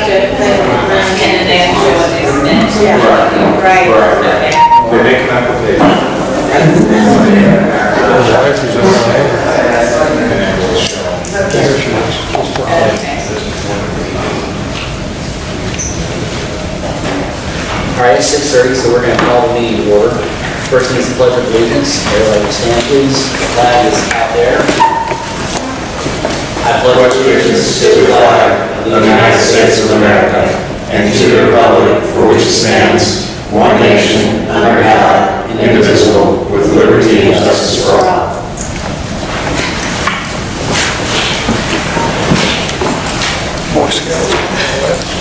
budget thing. And then they have to show what they spent. Yeah, right. Okay. They make an application. And then we'll show. Okay. All right, it's 6:30, so we're going to call the meeting to order. First needs the pledge of allegiance. Everybody will stand, please. The flag is out there. I pledge allegiance to the flag of the United States of America and to the republic for which it stands, one nation, under God, indivisible, with liberty and justice for all.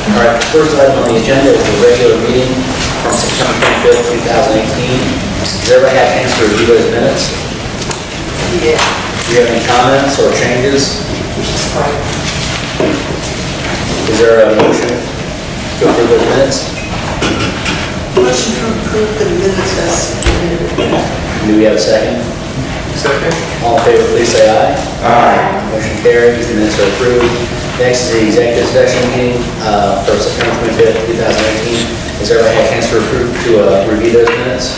All right, first item on the agenda is the regular meeting from September 25th, 2018. Does everybody have a chance to review those minutes? Yeah. Do you have any comments or changes? Is there a motion to approve those minutes? Motion to approve the minutes as submitted. Do we have a second? Second. All in favor, please say aye. Aye. Motion carries, the minutes are approved. Next is the executive session meeting for September 25th, 2018. Has everybody had a chance to review those minutes?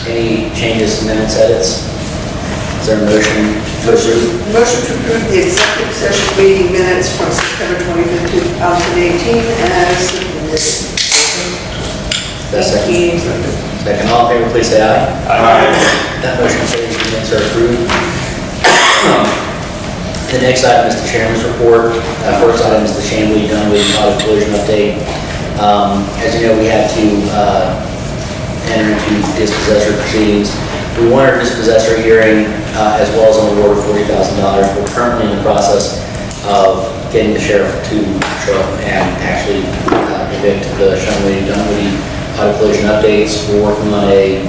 Any changes to minutes, edits? Is there a motion to approve? Motion to approve the executive session meeting minutes from September 25th, 2018 as submitted. That's second. Second, all in favor, please say aye. Aye. That motion carries, the minutes are approved. The next item is the chairman's report. First item is the Chamblee-Dunwoody audit collision update. As you know, we had to enter into dispossessor proceedings. We won our dispossessor hearing as well as an award of $40,000. We're currently in the process of getting the sheriff to show up and actually evict the Chamblee-Dunwoody audit collision updates. We're working on a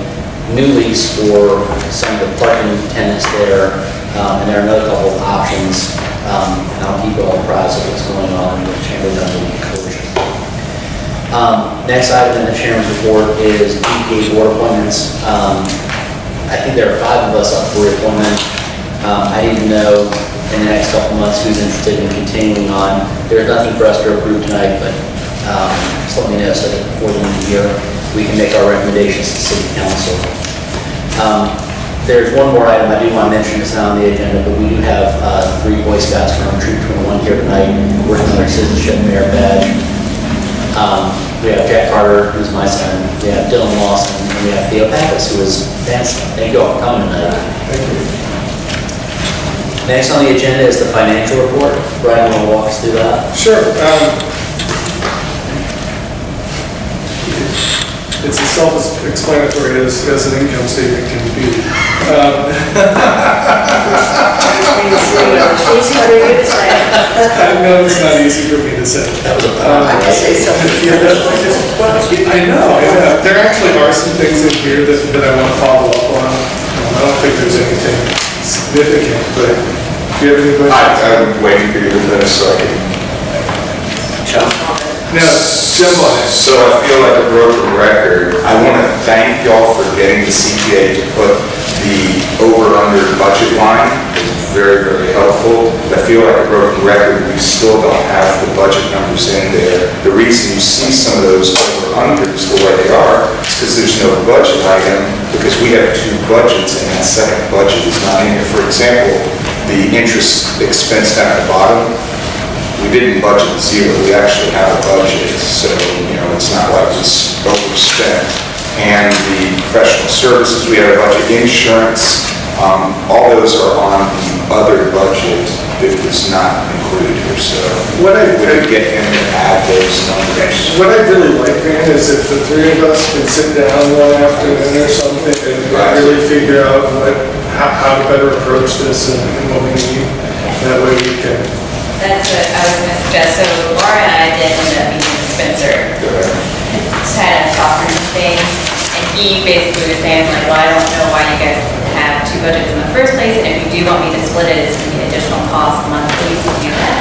new lease for some of the parking tenants there. And there are another couple of options. I'll keep you all apprised of what's going on with Chamblee-Dunwoody collision. Next item in the chairman's report is DPA board appointments. I think there are 5 of us up for reappointment. I need to know in the next couple months who's interested in continuing on. There's nothing for us to approve tonight, but just let me know so that before the end of the year we can make our recommendations to city council. There's one more item I do want to mention. It's not on the agenda, but we do have 3 Boy Scouts from Troop 21 here tonight working on their citizenship merit badge. We have Jack Carter, who's my son. We have Dylan Lawson, and we have Theo Pappas, who is dancing. Thank you all for coming tonight. Thank you. Next on the agenda is the financial report. Brian, want to walk us through that? Sure. It's as self-explanatory as an income statement can be. Easy for you to say. No, it's not easy for me to say. I can say something. I know. There actually are some things in here that I want to follow up on. I don't think there's anything significant, but do you have any questions? I'm waiting for you to finish so I can. No, jump on it. So I feel like a broken record. I want to thank y'all for getting the CPA to put the over-under budget line. It's very, very helpful. I feel like a broken record. We still don't have the budget numbers in there. The reason you see some of those over-unders the way they are is because there's no budget item, because we have 2 budgets and that second budget is not in here. For example, the interest expense down at the bottom, we didn't budget 0, we actually have a budget, so, it's not like we overspent. And the professional services, we have a budget, insurance, all those are on the other budget that was not included here, so What I we could get him to add those numbers. What I really like, man, is if the 3 of us can sit down one afternoon or something and really figure out how to better approach this and what we need. That way we can. That's what I was going to suggest. So Laura and I did end up meeting with Spencer. Just had a talking thing, and he basically was saying, like, well, I don't know why you guys have 2 budgets in the first place, and if you do want me to split it, it's going to be additional cost monthly to do that.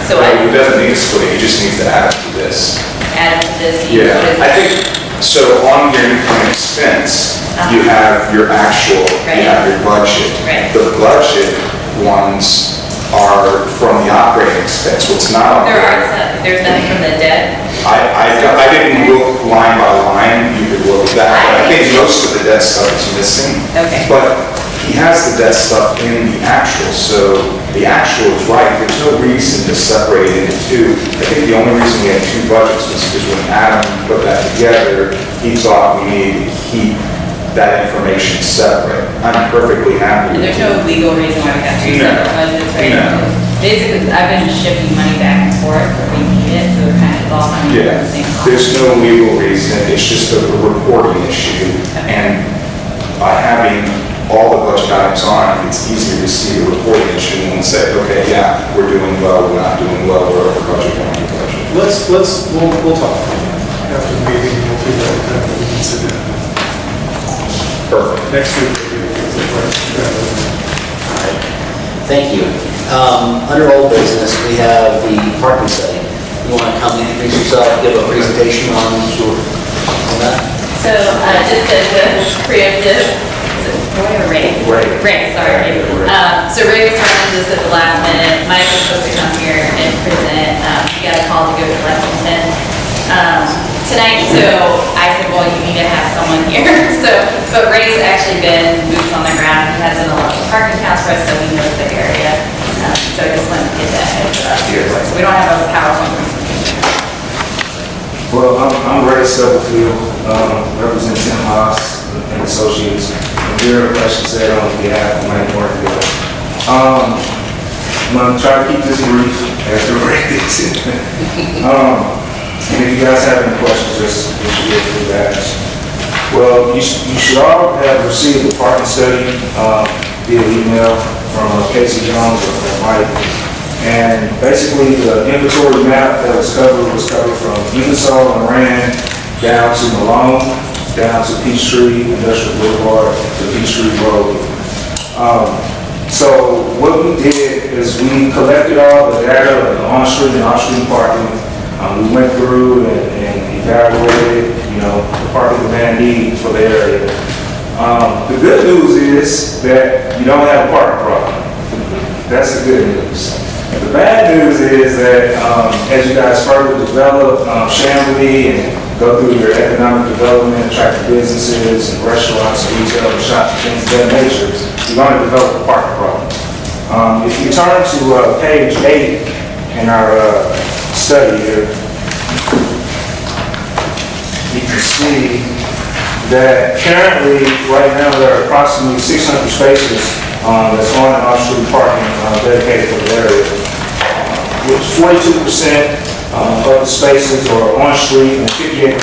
So He doesn't need to split it, he just needs to add it to this. add to this. Yeah, I think, so on your income expense, you have your actual, you have your budget. Right. The budget ones are from the operating expense expense. What's not on There are there, some, there's nothing from the debt. I didn't look line by line, you could look at that, but I think most of the debt stuff is missing. Okay. But he has the debt stuff in the actual, so the actual is right, there's no reason to separate it into two. I think the only reason we had two budgets was because when Adam put that together, he thought we needed to keep that information separate. I'm perfectly happy And with there's it. no legal reason why we got two No. separate budgets, right? No. Basically, I've been shipping money back and forth where we need it, so we're kind of all coming from Yeah, the same pot. there's no legal reason, it's just a reporting issue. And by having all the budget items on, it's easier to see the reporting issue and say, okay, yeah, we're doing well, we're not doing well, we're over budget, we're under budget. We'll talk after the meeting, we'll figure out that we can sit down. Perfect. Next week. Thank you. Under old business, we have the parking study. You want to come introduce yourself, give a presentation on that? So, just as a preemptive, is it Roy or Ray? Ray, sorry. So Ray was talking to us at the last minute. Mike was supposed to come here and present. He got a call to go to Lexington tonight, so I said, well, you need to have someone here. But Ray's actually been boots on the ground. He has done a lot of parking counts for us, so he knows the area. So I just wanted to get that heads up here. So we don't have a PowerPoint presentation. Well, I'm Ray Stubblefield, represent Tim Haas and Associates. I'm here, I should say, on behalf of Mike Martindale. I'm going to try to keep this brief after Ray gets it. And if you guys have any questions, just feel free to ask. Well, you should all have received the parking study via email from Casey Jones or Mike. And basically, the inventory map that was covered from Ingersoll and Rand down to Malone, down to Peachtree Industrial Boulevard to Peachtree Road. So what we did is we collected all the data of the on-street and off-street parking. We went through and evaluated, the parking demand need for the area. The good news is that you don't have a parking problem. That's the good news. The bad news is that as you guys further develop Chamblee and go through your economic development, attract businesses and restaurants and retail and shops and things of that nature, you're going to develop a parking problem. If you turn to page 8 in our study here, you can see that currently, right now, there are approximately 600 spaces that's on and off-street parking dedicated for the area. With 42% of the spaces are on-street and 58%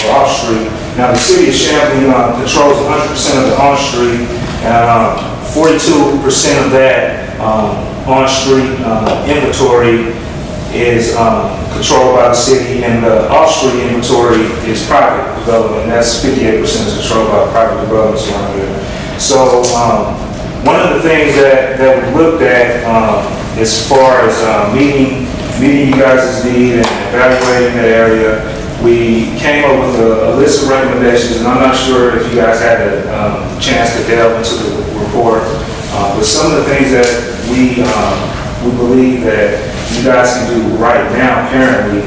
are off-street. Now, the city of Chamblee controls 100% of the on-street, and 42% of that on-street inventory is controlled by the city, and the off-street inventory is private development. That's 58% is controlled by private developments around here. So one of the things that we looked at as far as meeting you guys' need and evaluating the area, we came up with a list of recommendations, and I'm not sure if you guys had a chance to delve into the report, but some of the things that we believe that you guys can do right now currently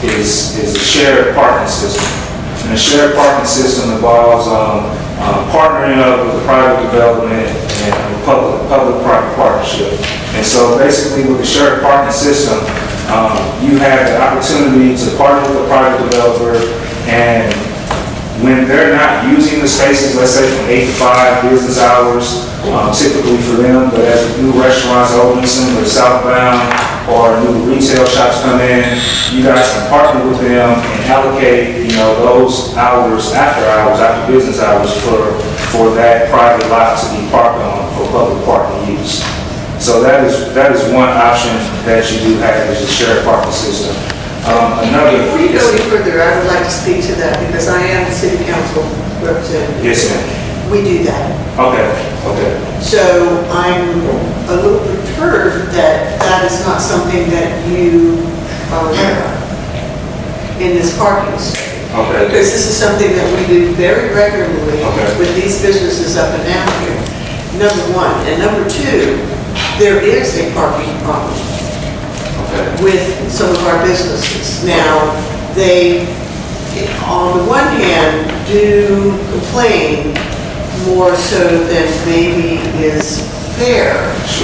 is a shared parking system. And a shared parking system involves partnering up with the private development and public-private partnership. And so basically with the shared parking system, you have the opportunity to partner with a private developer, and when they're not using the spaces, let's say from 8 to 5 business hours, typically for them, but as new restaurants open, similar southbound, or new retail shops come in, you guys can partner with them and allocate, those hours, after business hours for that private lot to be parked on for public parking use. So that is one option that you do have, is a shared parking system. Before you go any further, I would like to speak to that because I am the city council representative. Yes, ma'am. We do that. Okay. So I'm a little perturbed that that is not something that you are aware of in this parking study. Okay. Because this is something that we do very regularly with these businesses up and down here. Number one. And number two, there is a parking problem. with some of our businesses. Now, they, on the one hand, do complain more so than maybe is fair,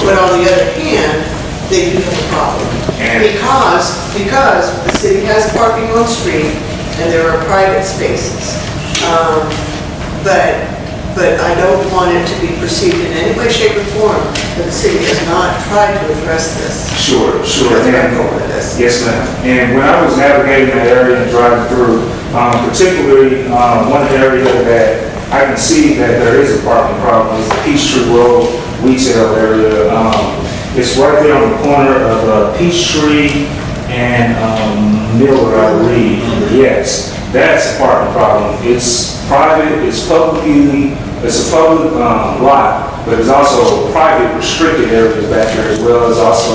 but on the other hand, they do have a problem. Because the city has parking on street and there are private spaces. But I don't want it to be perceived in any way, shape, or form that the city has not tried to address this. Sure. That's where I'm going with this. Yes, ma'am. And when I was navigating that area and driving through, particularly one area that I can see that there is a parking problem is the Peachtree Road retail area. It's right there on the corner of Peachtree and Miller, I believe. Yes, that's a parking problem. It's private, it's a public lot, but it's also private restricted areas back there as well as also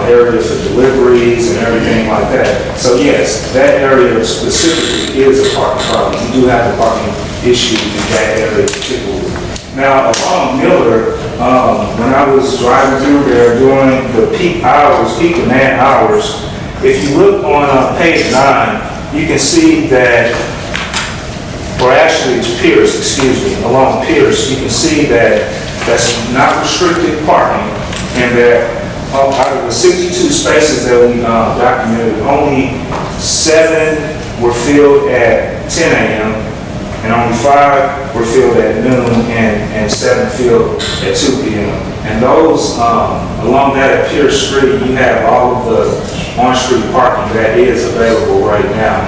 areas for deliveries and everything like that. So yes, that area specifically is a parking problem. We do have a parking issue in that area particularly. Now, along Miller, when I was driving through there during the peak hours, peak demand hours, if you look on page 9, you can see that, or actually it's Pierce, excuse me, along Pierce, you can see that that's not restricted parking, and that out of the 62 spaces that we documented, only 7 were filled at 10 a.m., and only 5 were filled at noon, and 7 filled at 2 p.m. And those, along that at Pierce Street, you have all of the on-street parking that is available right now.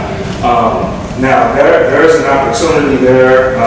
Now, there's an opportunity there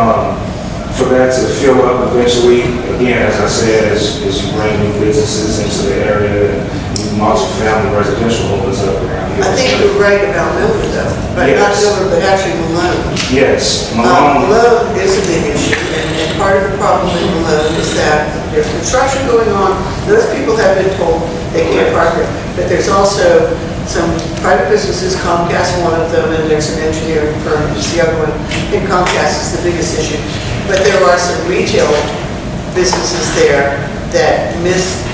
for that to fill up eventually. Again, as I said, as you bring new businesses into the area and new multi-family residential homes up around here. I think you're right about Miller though, but not Miller, but actually Malone. Yes, Malone. Malone is a big issue, and part of the problem in Malone is that there's construction going on. Those people have been told they can't park there, but there's also some private businesses, Comcast one of them, and there's an engineering firm, is the other one. I think Comcast is the biggest issue. But there are some retail businesses there that miss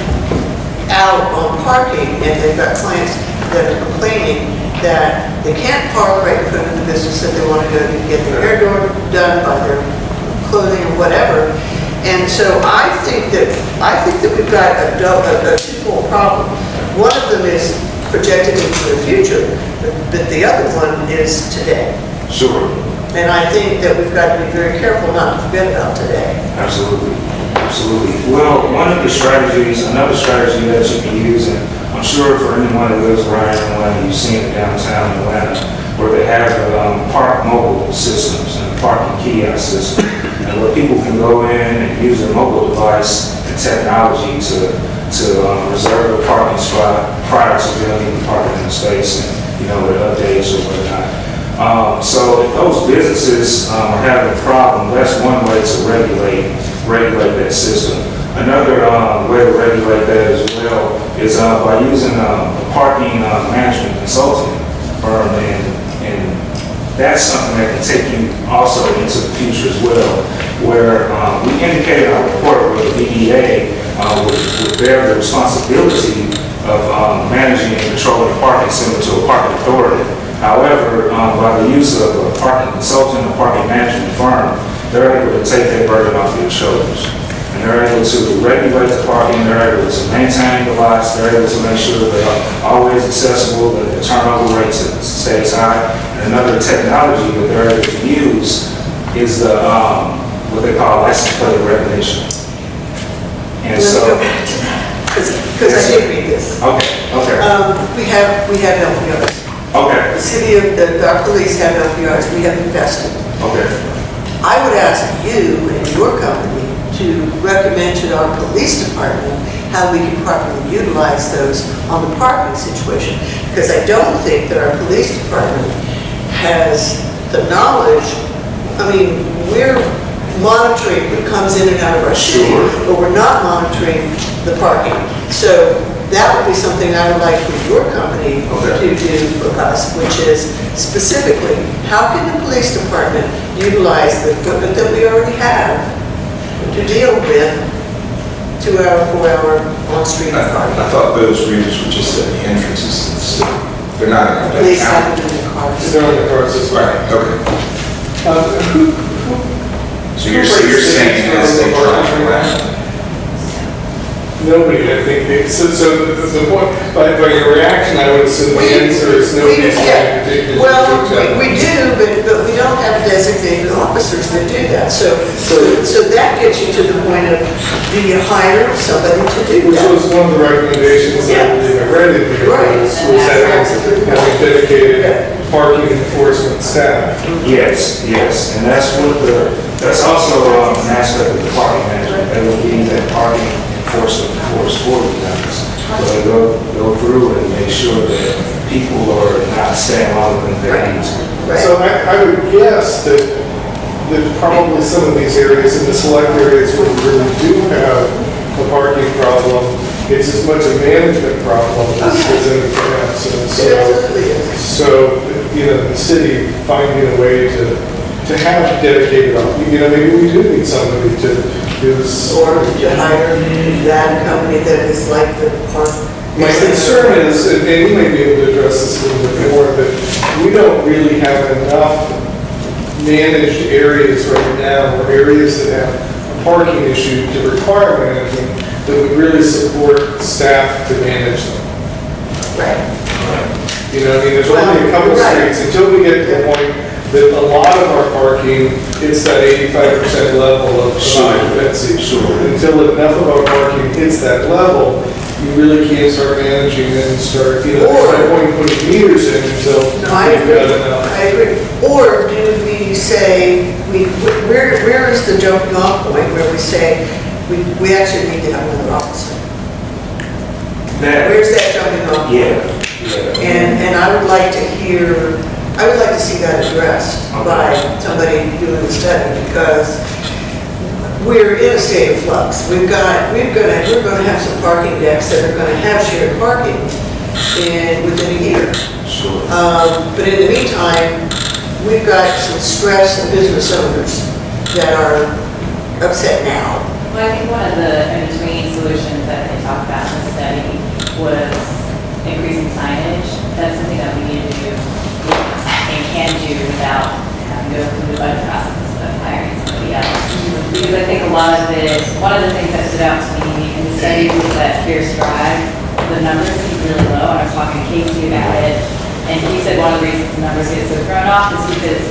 out on parking, and they've got clients that are complaining that they can't park right in front of the business that they want to go to get their hair done, buy their clothing or whatever. And so I think that we've got a twofold problem. One of them is projected into the future, but the other one is today. Sure. And I think that we've got to be very careful not to forget about today. Absolutely. Absolutely. Well, one of the strategies, another strategy that you can use, and I'm sure for anyone that lives around Atlanta, you've seen it downtown Atlanta, where they have park mobile systems and parking kiosk system, and where people can go in and use their mobile device and technology to reserve a parking spot prior to them even parking in the space, and with updates or whatnot. So if those businesses are having a problem, that's one way to regulate that system. Another way to regulate that as well is by using a parking management consulting firm, and that's something that can take you also into the future as well, where we indicated in our report where the CDDA would bear the responsibility of managing and controlling parking similar to a parking authority. However, by the use of a parking consultant, a parking management firm, they're able to take that burden off your shoulders. And they're able to regulate the parking, they're able to maintain the lots, they're able to make sure that they're always accessible, that the turnover rate stays high. And another technology that they're able to use is the what they call license plate recognition. And so, because I did read this. Okay. We have LPRs. Okay. Our police have LPRs. We have invested. Okay. I would ask you and your company to recommend to our police department how we can properly utilize those on the parking situation, because I don't think that our police department has the knowledge. I mean, we're monitoring who comes in and out of our city, but we're not monitoring the parking. So that would be something I would like for your company to do for us, which is specifically, how can the police department utilize the equipment that we already have to deal with 2-hour, 4-hour on-street parking? I thought those readers were just at the entrances to They're not in Police county. have it in their cars. They're in the process. Right, okay. Who So you're saying as they drive around? Nobody, I think, so the point, by your reaction, I would assume the answer is nobody's Yeah. going to Well, we do, but we don't have designated officers that do that. So that gets you to the point of, do you hire somebody to do Which that? was one of the recommendations that I believe I read in here, Right. was having dedicated parking enforcement staff. Yes, yes, and that's that's also an aspect of the parking management, that will be that parking enforcement force for the counties. So they go through and make sure that people are not staying longer than they need to. Right. So I would guess that probably some of these areas, in the select areas where we really do have a parking problem, it's as much a management problem as anything else. And It absolutely is. so, the city finding a way to have dedicated, maybe we do need somebody to do this. Or to hire that company that is like the park. My concern is, and you may be able to address this a little bit more, that we don't really have enough managed areas right now, or areas that have a parking issue to require management, that would really support staff to manage them. Right. There's only a couple Right. streets, until we get to the point that a lot of our parking hits that 85% level of occupancy. Sure. Until enough of our parking hits that level, you really can't start managing and start, there's no point in putting meters in until No, I you've agree. got enough. I agree. Or do we say, where is the jumping off point where we say, we actually need to have another officer? Where's that jumping off point? Yeah. And I would like to see that addressed by somebody doing the study, because we're in a state of flux. We're going to have some parking decks that are going to have shared parking within a year. Sure. But in the meantime, we've got some stressed business owners that are upset now. Well, I think one of the in-between solutions that they talked about in the study was increasing signage. That's something that we need to do and can do without having to go through the budget process of hiring somebody else. Because I think one of the things that stood out to me in the study was that Pierce Drive, the numbers seem really low, and I was talking to Casey about it, and he said one of the reasons the numbers get so thrown off is because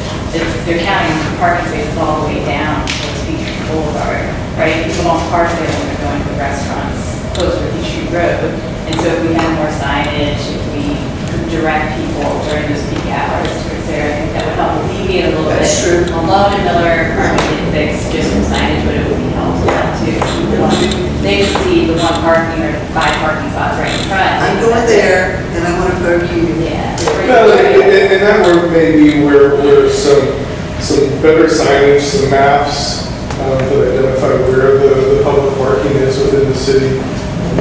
they're counting parking spaces all the way down towards Peachtree Boulevard, right? People don't park there when they're going to the restaurants closer to Peachtree Road. And so if we have more signage, if we could direct people during those peak hours towards there, I think that would help alleviate a little bit. That's true. Malone and Miller currently get fixed just from signage, but it would be helpful too. They just see the one parking or 5 parking spots right in front. I'm going there, and I want to park you. Yeah. Well, and that work may be where some better signage, some maps that identify where the public parking is within the city.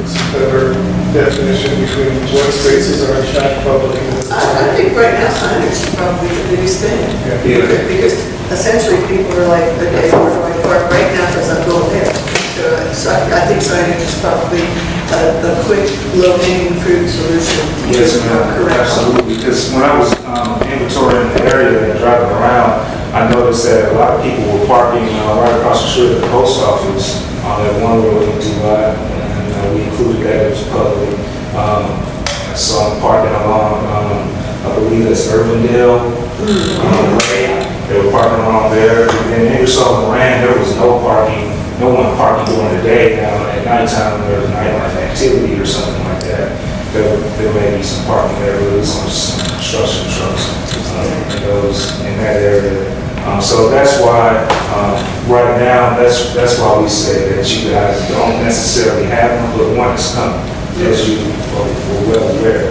Some better definition between what spaces are in fact public. I think right now signage is probably the biggest thing. Yeah. Because essentially people are like, okay, where do I park right now because I'm going there? So I think signage is probably a quick, low-hanging fruit solution. Yes, ma'am, Correct. absolutely, because when I was inventorying the area and driving around, I noticed that a lot of people were parking right across the street at the post office on that one road into and we included that as public. I saw them parking along, I believe that's Urbandale, Way. They were parking along there, and then maybe saw in the rain, there was no one parking during the day. Now at nighttime, there's nightlife activity or something like that. There may be some parking there, but there's some construction trucks in that area. So that's why, right now, that's why we say that you guys don't necessarily have them, but one is coming, as you are well aware.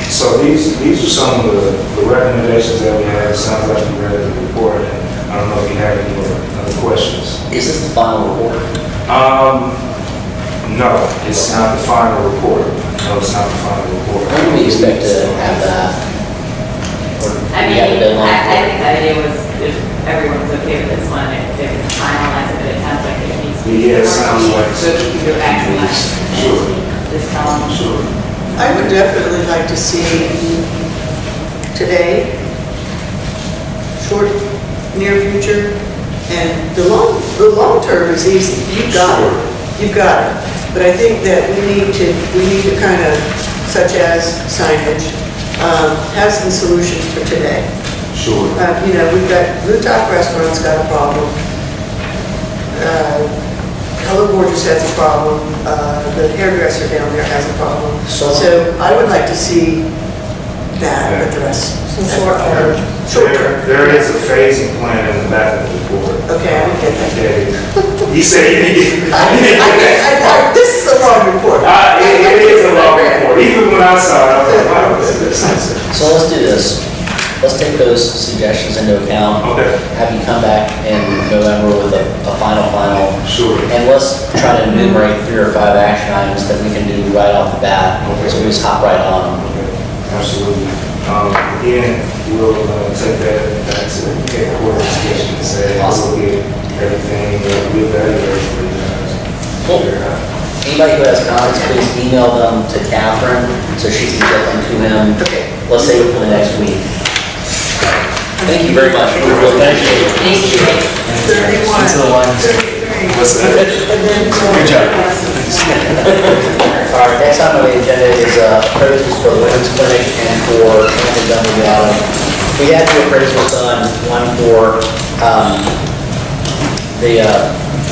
So these are some of the recommendations that we have. It sounds like you read the report, and I don't know if you have any other questions. Is this the final report? No, it's not the final report. No, it's not the final report. When do we expect to have that? Or I do mean, you have a deadline? I think the idea was if everyone's okay with this one, if they can finalize it, but it sounds like it needs to be. Yeah, it sounds like- So we can go back to Sure. this column. Sure. I would definitely like to see today, short, near future, and the long term is easy. You've got it. You've got it. But I think that we need to kind of, such as signage, have some solutions for today. Sure. You know, we've got rooftop restaurants got a problem. Hello Gorgeous has a problem. The hairdresser down there has a problem. So I would like to see that addressed. Short term. There is a phasing plan in the back of the report. Okay, I didn't get that. Okay. He said he didn't. This is a long report. It is a long report. Even when I saw it, I was like, wow, this is. So let's do this. Let's take those suggestions into account. Okay. Have you come back in November with a final. Sure. And let's try to enumerate 3 or 5 action items that we can do right off the bat. Okay. So we just hop right on them. Okay. Absolutely. Again, we'll take that back to the headquarters discussion and say, Awesome. we'll get everything, we'll evaluate for you guys. Cool. Anybody who has comments, please email them to Catherine so she can get them to him. Okay. Let's say within the next week. Thank you very much. We really appreciate it. Thank you. 31. Until one. 33. What's that? Good job. All right, next on the agenda is appraisals for the women's clinic and for Anthony Dunn. We had 2 appraisals done, one for the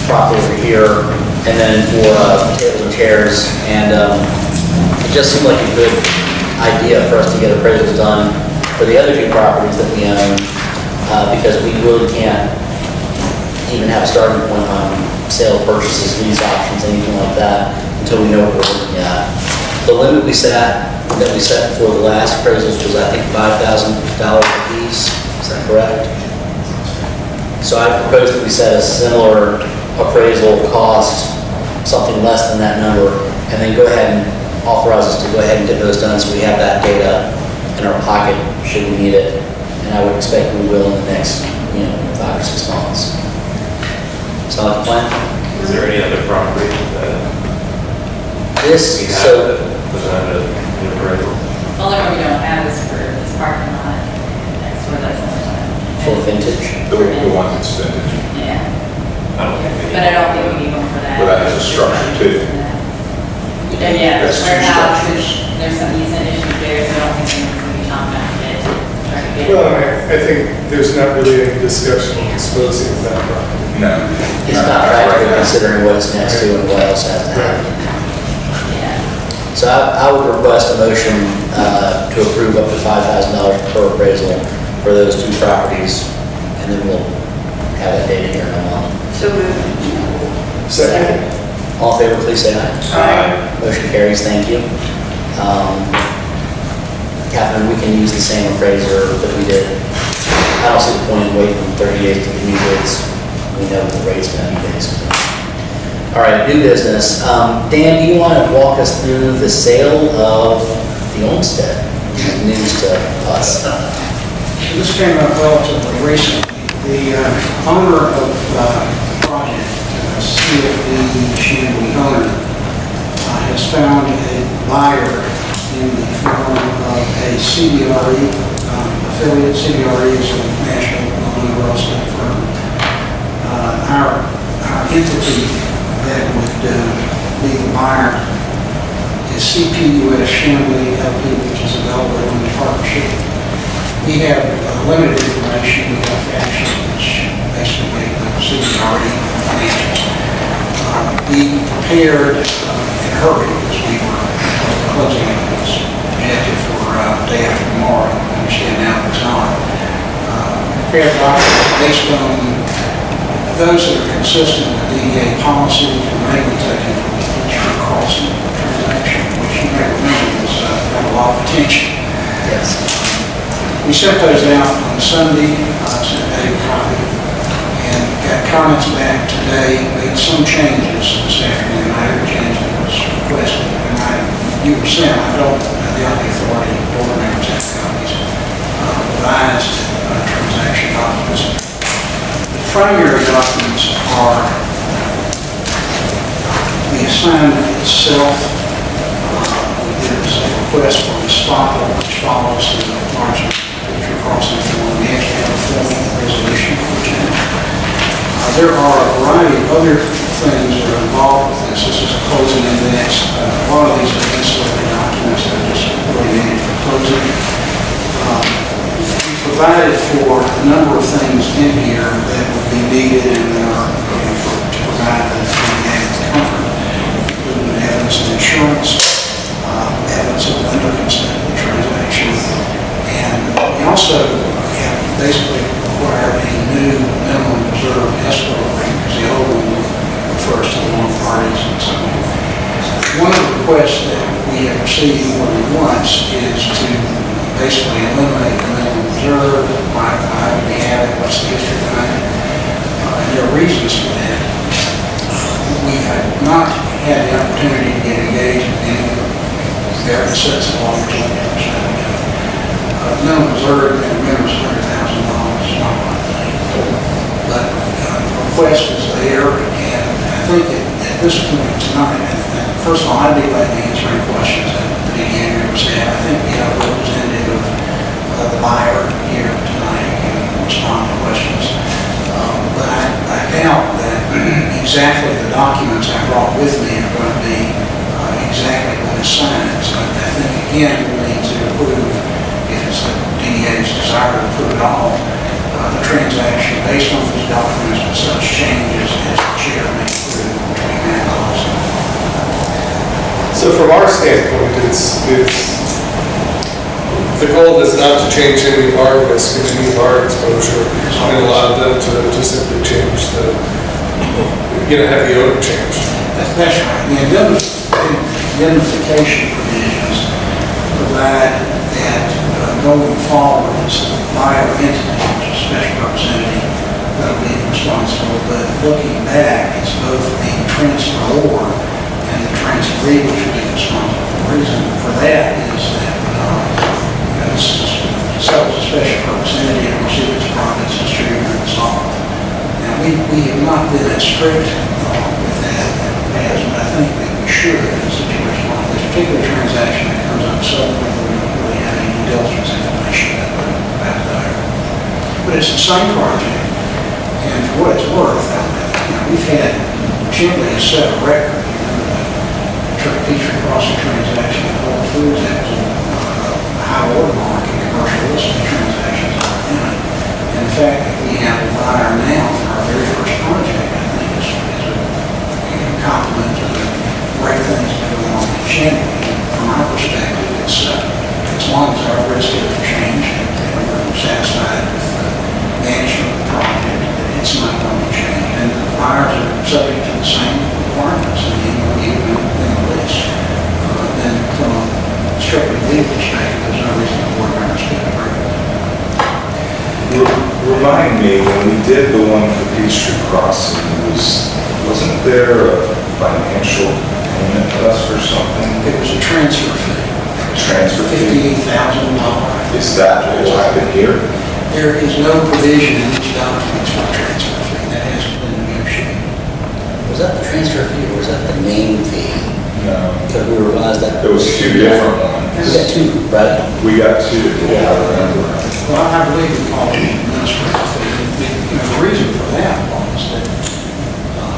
property over here, and then for tables and chairs. And it just seemed like a good idea for us to get appraisals done for the other 2 properties that we own, because we really can't even have a starting point on sale purchases, lease options, anything like that, until we know what we're looking at. The limit that we set for the last appraisals was, I think, $5,000 a piece. Is that correct? So I propose that we set a similar appraisal cost, something less than that number, and then go ahead and authorize us to go ahead and get those done so we have that data in our pocket should we need it. And I would expect we will in the next, 5 or 6 months. Sound like a plan? Is there any other property that This, we have so, that was under the appraisal? The only one we don't have is for this parking lot next door, that's the only one. full vintage. The one that's vintage. Yeah, I don't think we but I don't think we need one for that. Well, that has a structure too. And yeah, That's 2 warehouse, structures. there's some easement issues there, so I don't think we're going to be talking about it. Try to get it. Well, I think there's not really any discussion on disposing of that property. No. It's not practical considering what it's next to and what else has to happen. Yeah. So I would request a motion to approve up to $5,000 per appraisal for those 2 properties, and then we'll have that data here in a moment. So moved. Second. All in favor, please say aye. Aye. Motion carries, thank you. Catherine, we can use the same appraiser that we did. I don't see the point in waiting 30 days to get new rates. We know what the rate's going to be basically. All right, new business. Dan, do you want to walk us through the sale of the Olmsted, which is news to us? This came up relatively recently. The owner of the project, CDDA October, has found a buyer in the form of a CDRE affiliate. CDRE is a national real estate firm. Our entity that would be the buyer is CPUS Chambly LP, which is available in the partnership. We have limited information. We have facts, which basically CDRE financials. We prepared in a hurry because we were closing it was projected for day after tomorrow. I understand now it's not. Prepared documents based on those that are consistent with DEA policy, mainly taken from the Pittsburgh Crossing transaction, which you may remember was got a lot of attention. Yes. We sent those out on Sunday, sent Dave a copy, and got comments back today, made some changes this afternoon. I had a change that was requested, and you were sent, I don't have the authority, board members have copies, revised transaction documents. The primary documents are the assignment itself, the is a request for a stop which follows the large picture crossing form. We actually have a formal resolution for that. There are a variety of other things that are involved with this. This is a closing index. A lot of these are ancillary documents that are just really needed for closing. We provided for a number of things in here that would be needed and that are to provide the comfort, including evidence of insurance, evidence of lender consent of the transaction, and we also have basically required a new minimum reserve escrow agreement because the old one refers to the wrong parties and so on. One of the requests that we have received more than once is to basically eliminate the minimum reserve. Why do we have it? What's the history behind it? And there are reasons for that. We have not had the opportunity to get engaged in any of the various sets of lawyers like that. Minimum reserve, remember, is $100,000, not one thing. But the request is there, and I think at this point tonight, and first of all, I'd be glad to answer any questions that the DDA members have. I think we have a representative of the buyer here tonight who can respond to questions. But I doubt that exactly the documents I brought with me are going to be exactly what is signed. So I think, again, we need to approve, if it's the DDA's desire to approve it all, the transaction based on these documents with such changes as the chair may approve between that policy. So from our standpoint, the goal is not to change any of our risk and any of our exposure and allow them to simply change have the owner change. That's right. The indemnification provisions provide that going forward, it's the buyer entity, which is a special representative, that will be responsible. But looking back, it's both the transferor and the transferee which will be responsible. The reason for that is that sells a special representative and receives profits distributed and so on. Now, we have not been as strict with that in the past, but I think that we should in a situation like this particular transaction that comes up suddenly. We don't really have any due diligence information about that. But it's the same project, and for what it's worth, we've had Chimley has set a record. The Peachtree Crossing transaction at Whole Foods, that was a high watermark in commercial real estate transactions in our county. And the fact that we have a buyer now for our very first project, I think is a compliment to the great things that are going on in Chimley. From our perspective, it's as long as our risk has changed and we're satisfied with the management of the project, it's not going to change. And the buyers are subject to the same requirements in the MOU and the lease. Then from a strictly legal perspective, there's no reason the board members can't agree with that. Remind me, when we did the one for Peachtree Crossing, wasn't there a financial payment to us or something? It was a transfer fee. Transfer fee? $58,000. Is that what will happen here? There is no provision in these documents for a transfer fee. That hasn't been negotiated. Was that the transfer fee or was that the main fee? No. Because we revised that. There was two different ones. We got two, right? We got two, I remember. Well, I believe we call it administrative fee. The reason for that was that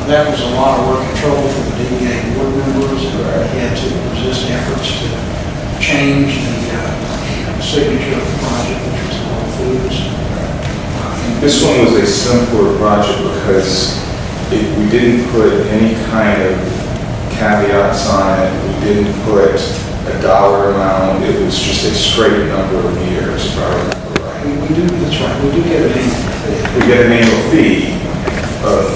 that was a lot of work and trouble for the DDA board members. They had to resist efforts to change the signature of the project, which was Whole Foods. This one was a simpler project because we didn't put any kind of caveats on it. We didn't put a dollar amount. It was just a straight number of years, if I remember right. We do, that's right, we do get an annual fee. We get an annual fee of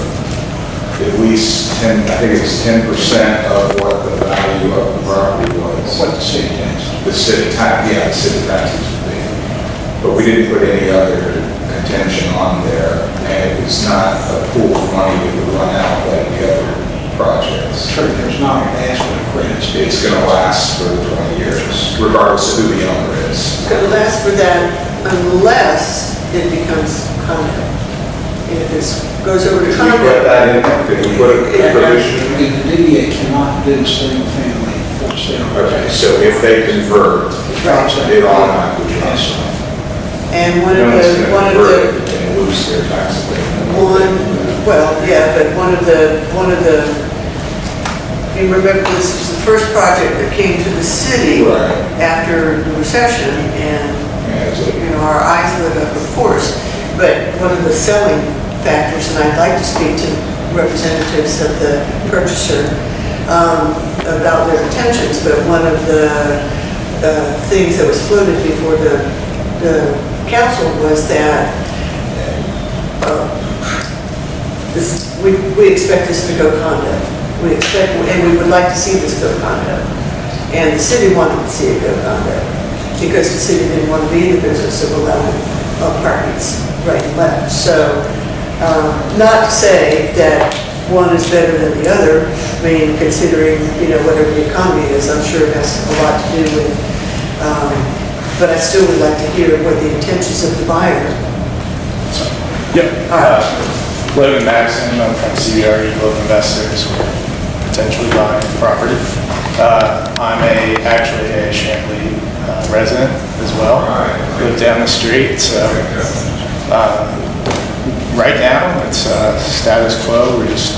at least 10, I think it was 10% of what the value of the property was. What the city tax. The city tax, yeah, the city taxes would be. But we didn't put any other contention on there, and it was not a pool of money that would run out like the other projects. Sure, there's not a basket of credits. It's going to last for 20 years, regardless of who the owner is. It's going to last for that unless it becomes condo. If it goes over to Did we put condo. that in? Did we put a provision? The DDA cannot do single family for sale Okay, so if they convert, it automatically drops. And one No of one's the, gonna one of convert the, it and lose their tax abatement. well, yeah, but one of the, you remember this was the first project that came to the city Right. after the recession, and, Yeah, it's like- you know, our eyes lit up, of course. But one of the selling factors, and I'd like to speak to representatives of the purchaser about their intentions, but one of the things that was floated before the council was that we expect this to go condo. We expect, and we would like to see this go condo. And the city wanted to see it go condo because the city didn't want to be in the business of allowing apartments right and left. So, not to say that one is better than the other. I mean, considering, you know, whatever the economy is, I'm sure it has a lot to do with, but I still would like to hear what the intentions of the buyer. Yep. All right. Logan Maxon, I'm from CDDA October Investors. We're potentially buying the property. I'm actually a Chamblee resident as well. Live down the street, so right now it's status quo. We're just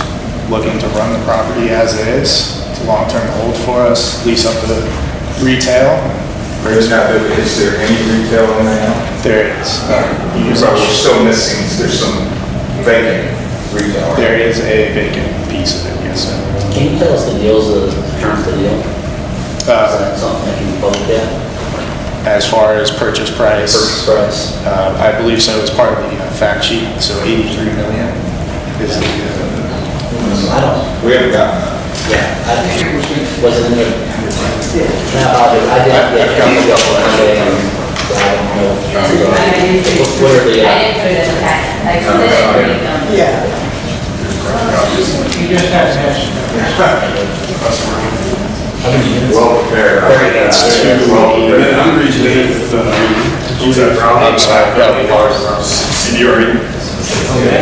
looking to run the property as it is. It's a long-term hold for us, lease up the retail. Is there any retail in there now? There is. So we're still missing, there's some vacant retail. There is a vacant piece of it, yes, sir. Can you tell us the deals, the terms of the deal? Is that something that can be public yet? As far as purchase price. Purchase price? I believe so, it's part of the fact sheet, so 83 million is the, I don't, We haven't gotten that. yeah, was it in there? I didn't get a copy of it, so I don't know. What are the, I didn't put it in the packet, I put it in the, Yeah. You just have to ask. Well prepared. It's too Well low. prepared. I'm reaching in with, who's that from? I'm sorry, CDDA.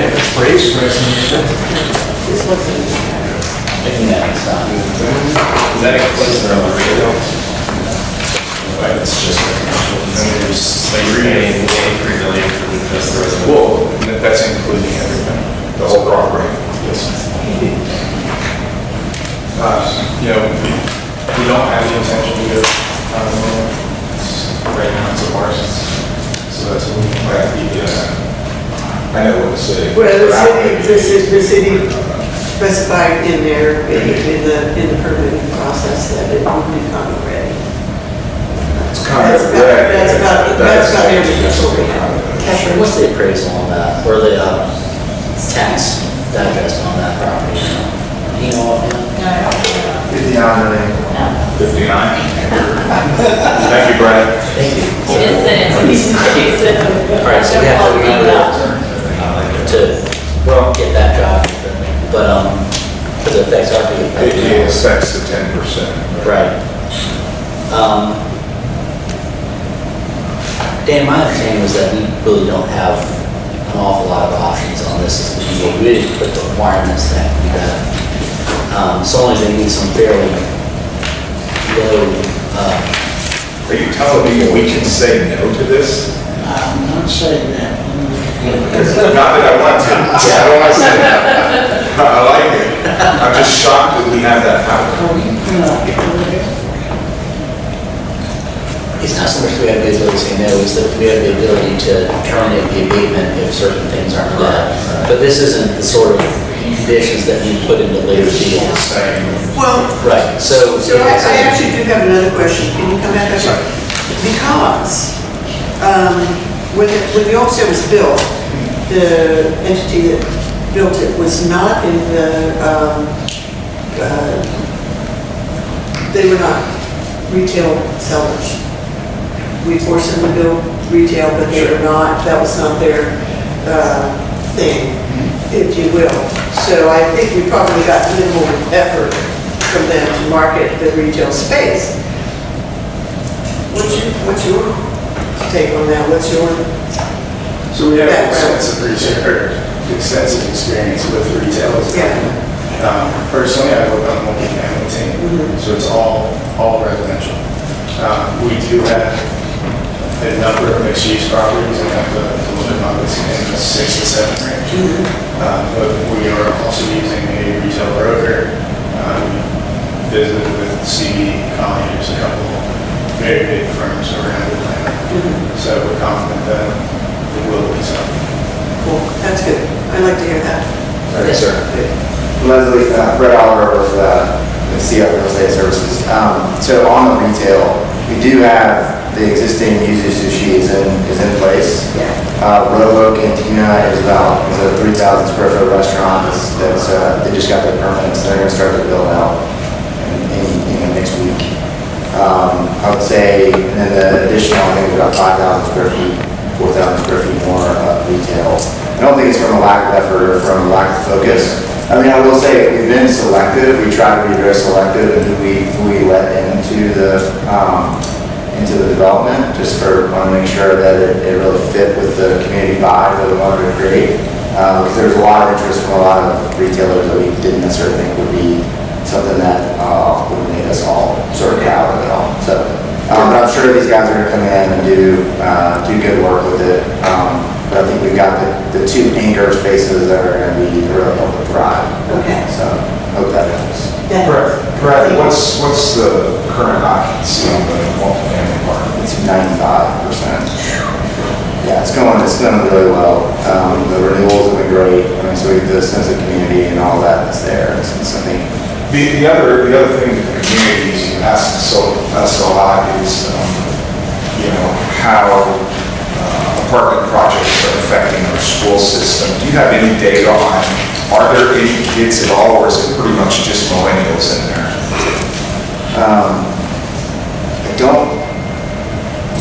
Taking that next time. Is that inclusive of the retail? Right, it's just, and there's like remaining 83 million for the rest of the resident. Well, that's including everything, the whole property. yes. You know, we don't have the intention to go right now, it's a parcel. So that's what we have to do. I know what the city. Well, the city specified in there, in the permitting process, that it would be condo ready. It's kind of That's about everything we have. What's the appraisal on that, or the tax digest on that property? Do you know offhand? 59 million. 59? Thank you, Brad. Thank you. it is in it. All right, so we have to remember to get that job, but, because it affects our fee. It affects the 10%. Right. Dan, my understanding was that we really don't have an awful lot of options on this as the DA. We didn't put the requirements that we got. So long as they need some fairly low, Are you telling me we can say no to this? I'm not saying that. Not that I want to. I don't want to say that. I like it. I'm just shocked that we have that power. it's not so much we have the ability to say no, it's that we have the ability to terminate the abatement if certain things aren't met. But this isn't the sort of conditions that you put into later deals. Well, Right, so. I actually do have another question. Can you come back up? Because, when the old site was built, the entity that built it was not in the, they were not retail sellers. We forced them to build retail, but they were not, that was not their thing, if you will. So I think we probably got minimal effort from them to market the retail space. What's your take on that? What's your So we have background? extensive experience with retail as well. Yeah. Personally, I work on multifamily team, So it's all residential. We do have a number of mixed-use properties that have a little bit of in the 6 to 7 range. But we are also using a retail broker. We visited with CDDA October, there's a couple very big firms around Atlanta. So we're confident that it will be something. Cool, that's good. I'd like to hear that. Okay, sir. Leslie, Brett Oliver with CF Real Estate Services. So on the retail, we do have the existing Yuzu Sushi is in place. Robo Cantina is a 3,000 square foot restaurant they just got their permits. They're going to start to build out in next week. I would say, and then the additional, I think we've got 5,000 square feet, 4,000 square feet more retail. I don't think it's from a lack of effort or from a lack of focus. I mean, I will say we've been selective. We try to be very selective in who we let into the development, just want to make sure that it really fit with the community vibe that we wanted to create. Because there's a lot of interest from a lot of retailers that we didn't necessarily think would be something that would make us all sort of proud of it all. So, but I'm sure these guys are going to come in and do good work with it. But I think we've got the two anchor spaces that are going to be really help to thrive. Okay. So, hope that helps. Brett, what's the current occupancy on the multifamily market? It's 95%. Yeah, it's going really well. The renewals have been great. I mean, so we have the sense of community and all that that's there. It's something. The other thing that the community asks us a lot is, how apartment projects are affecting our school system. Do you have any data on, are there any kids at all, or is it pretty much just millennials in there? I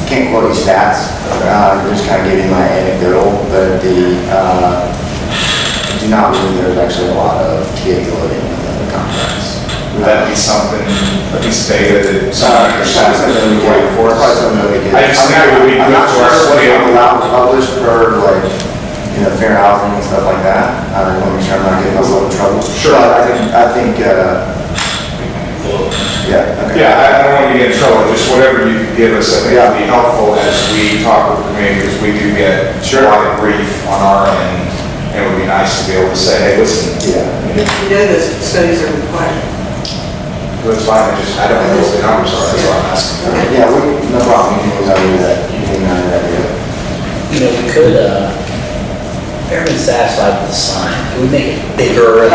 can't quote you stats. I'm just kind of giving my anecdotal, but I do not believe there's actually a lot of kids living within the complex. Would that be something, a piece of data that Probably something we could. I just think it would be I'm good not for sure us to what be able to. allowed to publish for fair housing and stuff like that. I want to make sure I'm not getting myself in trouble. Sure. But I think, yeah. Okay. Yeah, I don't want you to get in trouble, just whatever you can give us, I think would be helpful as we talk with the community, because we do get a lot of grief on our end, and it would be nice to be able to say, hey, listen. Yeah. Those studies are required. It's fine, I don't know what the numbers are, that's what I'm asking. Okay. Yeah, no problem. You can email me that. We could, if everyone's satisfied with the sign, can we make it bigger?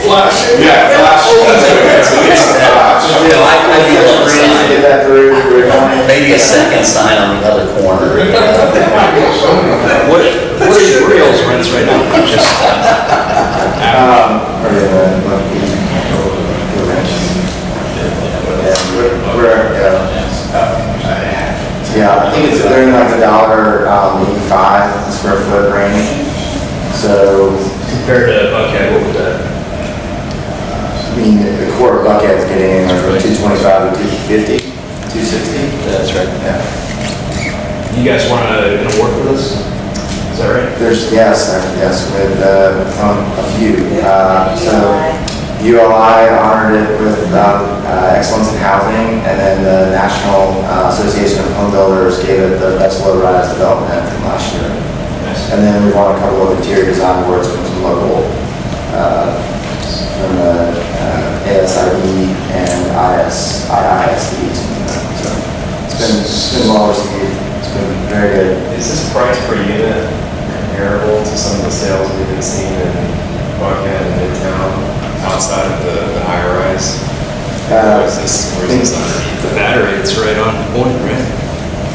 Flash. Yeah, flash. I'd be able to sign. Get that through. Maybe a second sign on the other corner. What are your reals rents right now? Yeah, I think they're in like $1.85 a square foot range. So, Compared to Buckhead, what would that? I mean, the core Buckhead's getting anywhere from 225 to 250, 260. That's right. Yeah. You guys want to work with us? Is that right? Yes, with a few. So ULI honored it with Excellence in Housing, and then the National Association of Home Builders gave it the Best Low-Rise Development from last year. Nice. And then we won a couple of interior design awards from some local, from the ASID and IISD. So it's been well received. It's been very good. Is this price per unit comparable to some of the sales we've been seeing in Buckhead and Midtown outside of the higher rise? Or is this underneath the battery? It's right on point, right?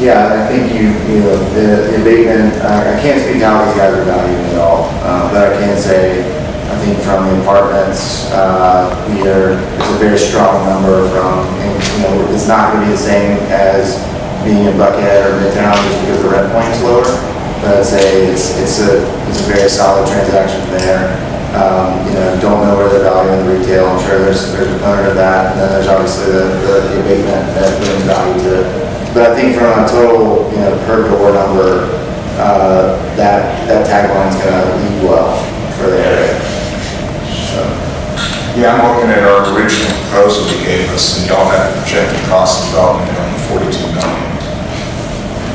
Yeah, I think the abatement, I can't speak to how these guys are valuing it all, but I can say, I think from the apartments, it's a very strong number from, it's not going to be the same as being in Buckhead or Midtown just because the rent point is lower, but I'd say it's a very solid transaction there. Don't know where they're valuing the retail. I'm sure there's a component of that, and then there's obviously the abatement that brings value to it. But I think from a total, per door number, that tagline's going to lead well for the area. So. Yeah, I'm looking at our original proposal you gave us, and y'all had projected cost of development at only 42 million.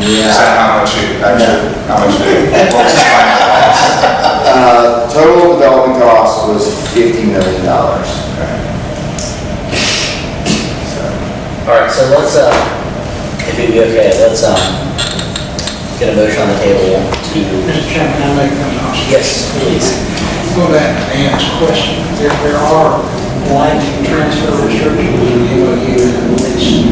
Is that how much it, actually, how much it, what was the final cost? Total development cost was $50 million. All right, so let's, if you'd be okay, let's, get a motion on the table to, Mr. Chairman, can I make one comment? yes, please. Go back to Ann's question. There are blanket transfer restrictions in the MOU that release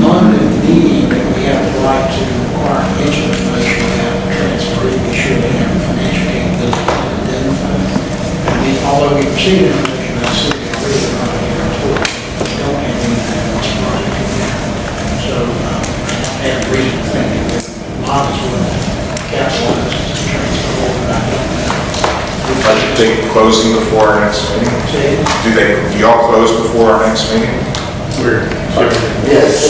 non-meaning that we have the right to acquire financial information without transfer, we should have the financial capability to identify. And although we receive information about city, I really not here at all. We don't have anything else project in there. So, I have reason to think that might as well capitalize this transfer over back up. Are they closing before our next meeting? Do y'all close before our next meeting? Yes.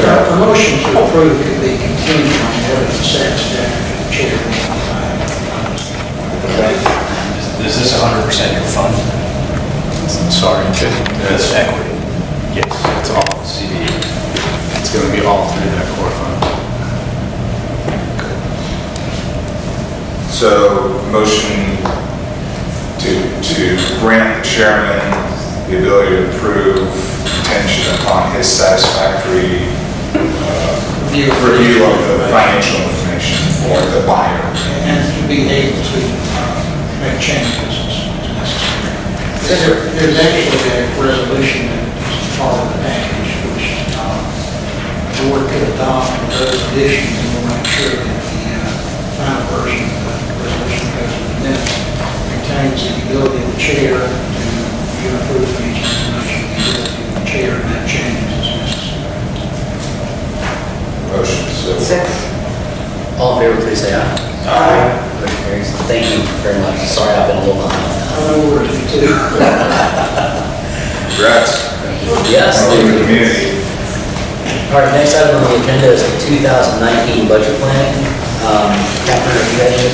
A motion to approve could be contingent on evidence satisfactory to the chair. Is this 100% your fund? Sorry, it's equity. Yes, it's all CD. It's going to be all through that core fund. So, motion to grant the chairman the ability to approve contingent upon his satisfactory review of the financial information for the buyer. And to be able to make changes as necessary. There's actually a resolution that is part of the package which the board could adopt with those additions, and we'll make sure that the final version of the resolution goes with the minutes, retains the ability of the chair to view and approve financial information, the ability of the chair to make changes as necessary. Motion, so. All in favor, please say aye. Aye. Motion carries. Thank you very much. Sorry, I've been a little behind. I know where to do. Congrats. Yes. Thank you, community. All right, next item on the agenda is the 2019 budget plan. Catherine, have you got anything?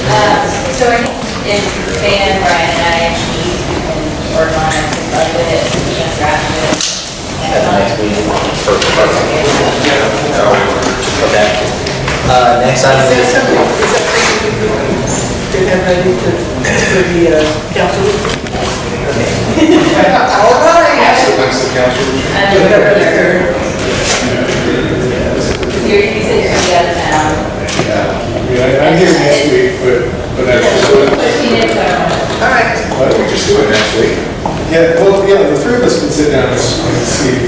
So I think if Dan, Brian, and I actually can work on it, budget it, and draft it. At the next meeting? Okay. Next item Is that is... something, is that something you could have ready to, for the council? All right. Thanks to council. And then you said you're gonna be out of town. I'm here next week, but that's just. All right. Why don't we just do it next week? Yeah, well, yeah, the three of us can sit down and see.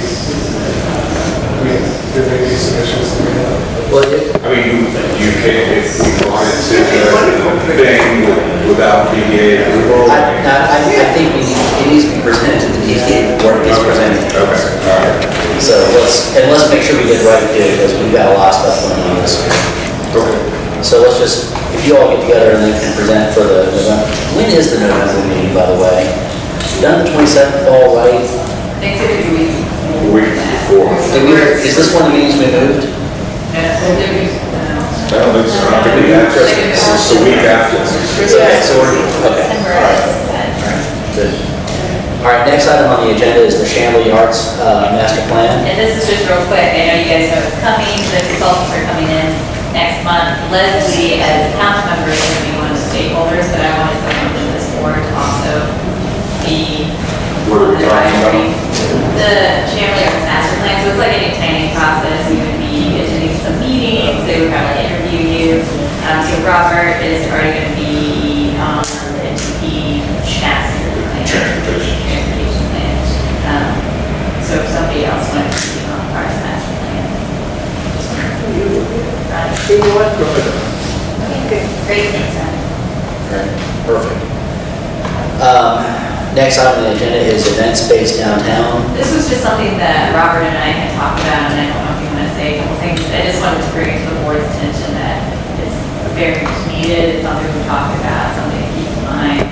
I mean, there may be some issues that we have. Well, I mean, you can, if we wanted to, the thing without PDA approval. I think it needs to be presented to the DTA before it gets presented. Okay, all right. So let's make sure we get it right too, because we've got a lot of stuff going on this year. Okay. So let's just, if you all get together and then can present for the November. When is the November meeting, by the way? Done the 27th fall, right? Next week, a week. A week before. Is this one of the meetings we moved? No, it's not the week after, it's the week after. So okay. All right. Good. All right, next item on the agenda is the Chamblee Arts Master Plan. And this is just real quick, I know you guys know it's coming, the consultants are coming in next month. Leslie, as a council member, is going to be one of the stakeholders, but I wanted someone from this board to also be What are we talking about? the Chamblee Arts Master Plan, so it's like an planning process. You would be attending some meetings, they would probably interview you. So Robert is already going to be on the NTP master plan. Transportation plan. So if somebody else wanted to be on Arts Master Plan. Okay, great, thanks, Adam. All right, perfect. Next item on the agenda is event space downtown. This was just something that Robert and I had talked about, and I don't know if you want to say a couple things. I just wanted to bring it to the board's attention that it's very much needed, it's something we talked about, something to keep in mind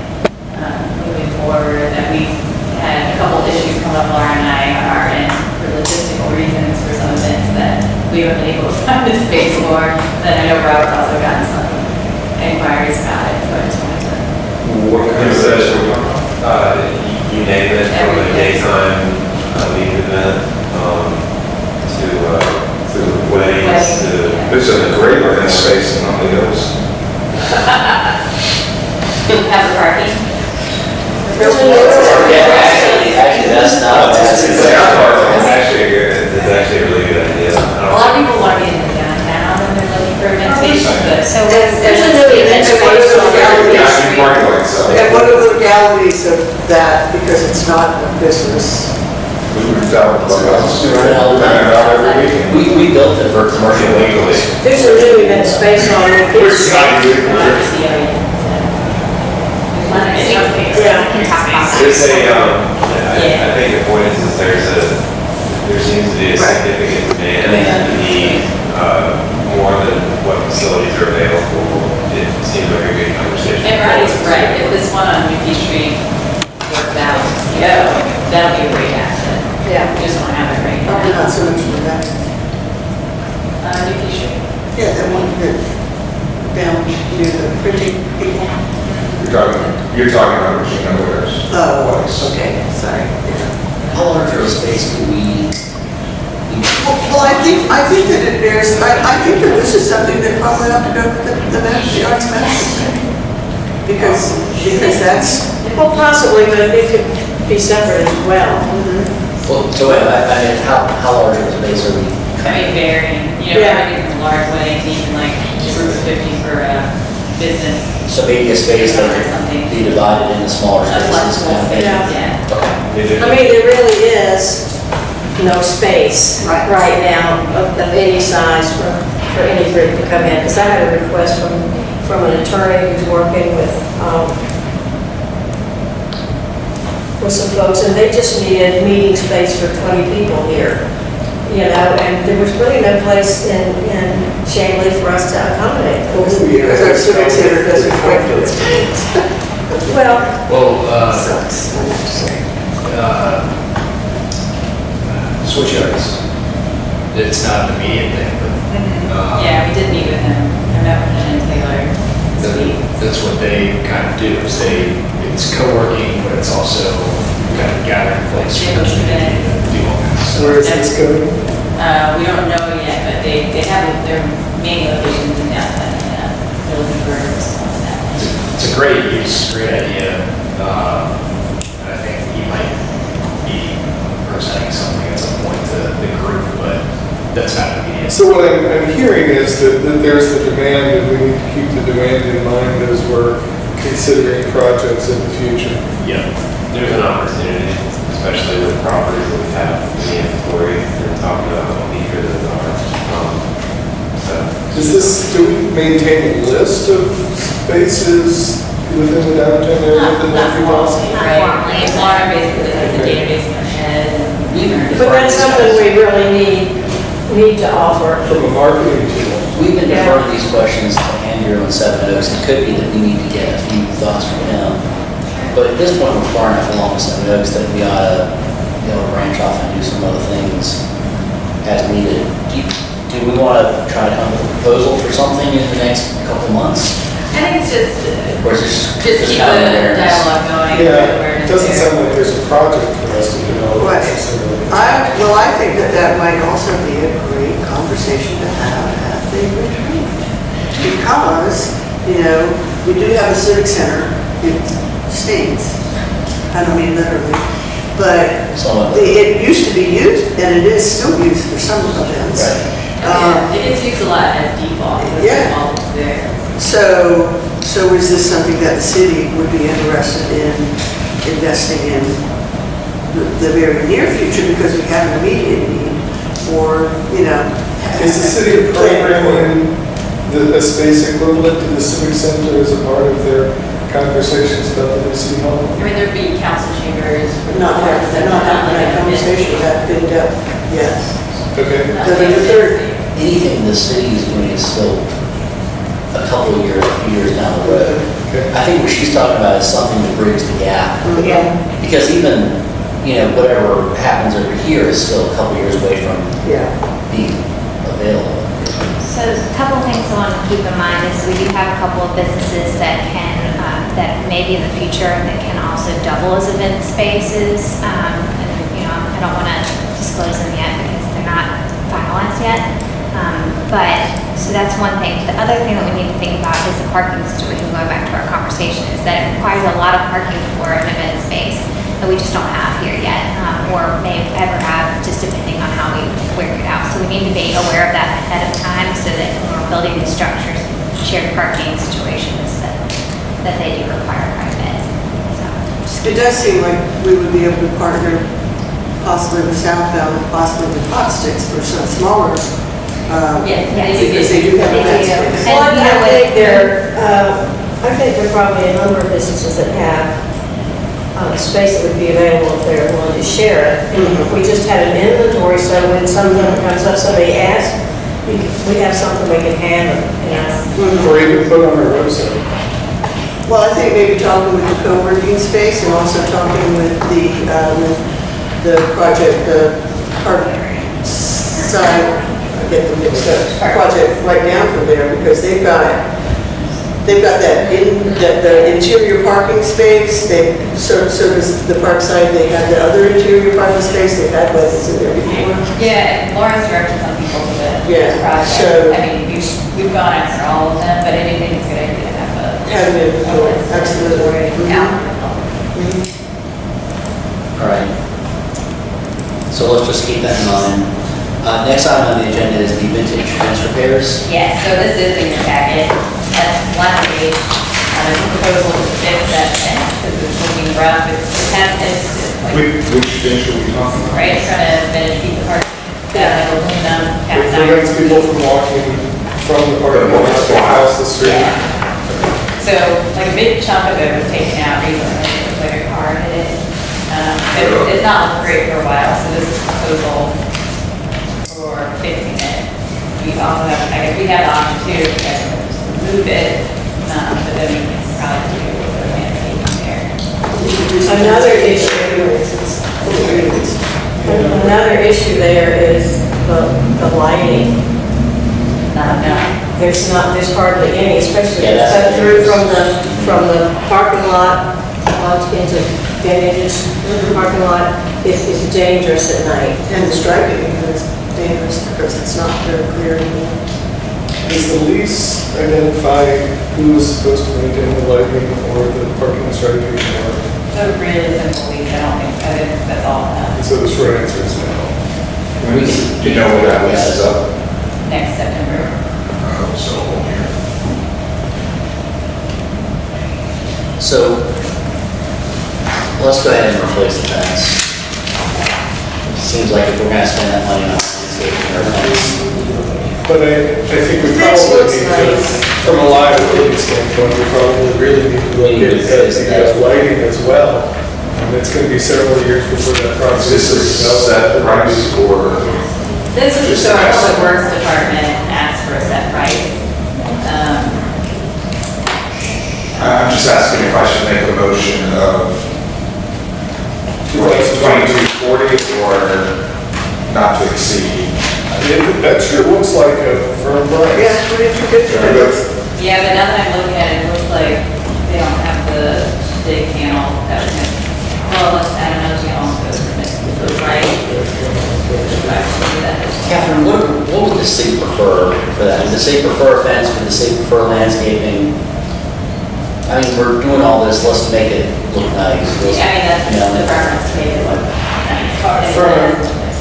moving forward, that we had a couple issues come up, Laura and I, on our end, for logistical reasons for some events that we haven't been able to find the space for. Then I know Robert's also gotten some inquiries about it, so I just wanted to What kind of events are we talking about? You name it, from a daytime league event, to weddings, to. There's a great event space in Nutley Hills. Have the parking? Actually, that's not, It's actually a really good idea. A lot of people want to be in the downtown and they're looking for event space, but so There's a new event space on Gallery Yeah, parking lots, so. And what are the legalities of that, because it's not a business? We moved out of clubhouse. Rent it all the time. Rent it out every weekend. we built it for commercial Legally. vehicles. There's a new event space on it. We're not doing it. Yeah, we can talk about that. There's I think the point is there seems to be a significant demand and need, more than what facilities are available. It seems like a good conversation. And Roddy's right, if this one on Yuki Street works out, that'll be a great asset. Yeah. We just don't have it right Probably now. not so much for that. Yuki Street. Yeah, that one that down near the printing people. You're talking about Regina Ware's. Oh, place. okay, sorry. How large of a space do we? Well, I think that it bears, I think that this is something that probably ought to go with the arts master. Because that's, Well, possibly, but it could be separate as well. Well, so wait, I mean, how large of a space are we? I mean, varying, everything from large weddings, even like group of 50 for a business. So maybe a space that Or something. could be divided into smaller spaces. kind of thing? Yeah. Okay. I mean, there really is no space Right. right now of any size for any group to come in. Because I had a request from an attorney who's working with some folks, and they just needed meeting space for 20 people here. And there was really no place in Chamblee for us to accommodate them. because our civic center doesn't quite do it. Well, Sucks, I have to say. Switch yards. It's not an immediate thing, but. Yeah, we did meet with him. I met with him and Taylor this week. That's what they kind of do, is it's co-working, but it's also kind of gathering place for the community to do all kinds of stuff. Where is this going? We don't know yet, but they have their main locations in downtown. They're looking for some of that. It's a great use, great idea. And I think he might be presenting something at some point to the group, but that's not immediate. So what I'm hearing is that there's the demand, and we need to keep the demand in mind as we're considering projects in the future. Yeah. There's an opportunity, especially with properties that we have in the inventory, and talking about how eager those are. Do we maintain a list of spaces within the downtown area that Not might be quality, possible? right? Like Laura basically has a database in her head and but that's something we really need to offer. From a marketing tool? We've been deferring these questions to Andrew and Seven Oaks. It could be that we need to get a few thoughts from him. But at this point, we're far enough along with Seven Oaks that we ought to be able to branch off and do some other things as needed. Do we want to try to come up with a proposal for something in the next couple months? I think it's just, Or is it just keep kind of the awareness? dialogue going. Yeah, awareness it doesn't there. sound like there's a project for us to develop Right. necessarily. I think that might also be a great conversation to have at the retreat. Because, we do have a civic center, it stinks, I don't mean literally, but it used to be used, and it is still used for some events. Right. It gets used a lot as default, because Yeah. default is there. So is this something that the city would be interested in investing in the very near future, because we have an immediate need, or, Is the city programming a space equivalent to the civic center as a part of their conversations about the new city hall? I mean, there'd be council chambers. for the not boards that having are that like conversation, that been depth, yes. Okay. Then the third, Anything the city is doing is still a couple of years, a few years down the road. Okay. I think what she's talking about is something to bridge the gap. yeah, Because even, whatever happens over here is still a couple years away from yeah. being available. So a couple things I want to keep in mind is we do have a couple of businesses that can that maybe in the future that can also double as event spaces. And, I don't want to disclose them yet because they're not finalized yet. So that's one thing. The other thing that we need to think about is the parking situation, going back to our conversation, is that it requires a lot of parking for an event space that we just don't have here yet, or may ever have, just depending on how we work it out. So we need to be aware of that ahead of time so that when we're building these structures, shared parking situations, that they do require quite a bit. It does seem like we would be able to partner possibly with Southbound, and possibly with Hot Sticks for some smaller, Yes, because they do have event space. Well, I think there are probably a number of businesses that have space that would be available if they're willing to share it. And if we just had an inventory, so when something comes up, somebody asks, we have something we can hand them, Or even put on our website. Well, I think maybe talking with the co-working space and also talking with the project, the park side, I get them mixed up, project right down from there, because they've got that the interior parking space. So does the park side, they have the other interior parking space, they've had weddings in there before. Yeah, Lauren's directed some people to the Yeah, project. so- I mean, we've gone after all of them, but anything is a good idea to have a. Have an inventory, absolutely. Yeah. All right. So let's just keep that in mind. Next item on the agenda is the vintage fence repairs. Yes, so this is in your packet. That's one page. There's a proposal to fix that fence because it's looking rough. It's like Which finish are we talking about? right in front of Vintage Pizza Park. It'll clean them, It prevents people from walking from the parking lot across the street. So like a big chunk of it was taken out recently. It was like a car hit it. It's not looked great for a while, so this is a proposal for fixing it. We also have, I guess we have the option too, to remove it, but then we can probably do a little bit of landscaping there. Another issue there is the lighting. There's hardly any, especially if it's cut through from the parking lot out into Vintage's parking lot. It's dangerous at night. And the striping is dangerous because it's not very clear anymore. Does the lease identify who is supposed to maintain the lighting or the parking strategy? So really simple lease, I think that's all So the short answer is no. Do you know when that lease is up? next September. So, here. So let's go ahead and replace the fence. Seems like if we're gonna spend that money on landscaping or fence. But I think we Fence probably looks need to, nice. from a liability standpoint, we probably really need to look at the lighting as well. And it's going to be several years before that project. This is set price or? This is, Just so our an public estimate. works department asked for a set price. I'm just asking if I should make a motion of 2240 or not to exceed. That sure looks like a firm price. Yeah, 2250. Yeah, but now that I'm looking at it, it looks like they don't have the big panel that was missing. Well, I don't know, you know, those were missing, right? Catherine, what would the city prefer for that? Would the city prefer a fence? Would the city prefer landscaping? I mean, we're doing all this, let's make it look nice. Yeah, I mean, that's the preference to make it look nice.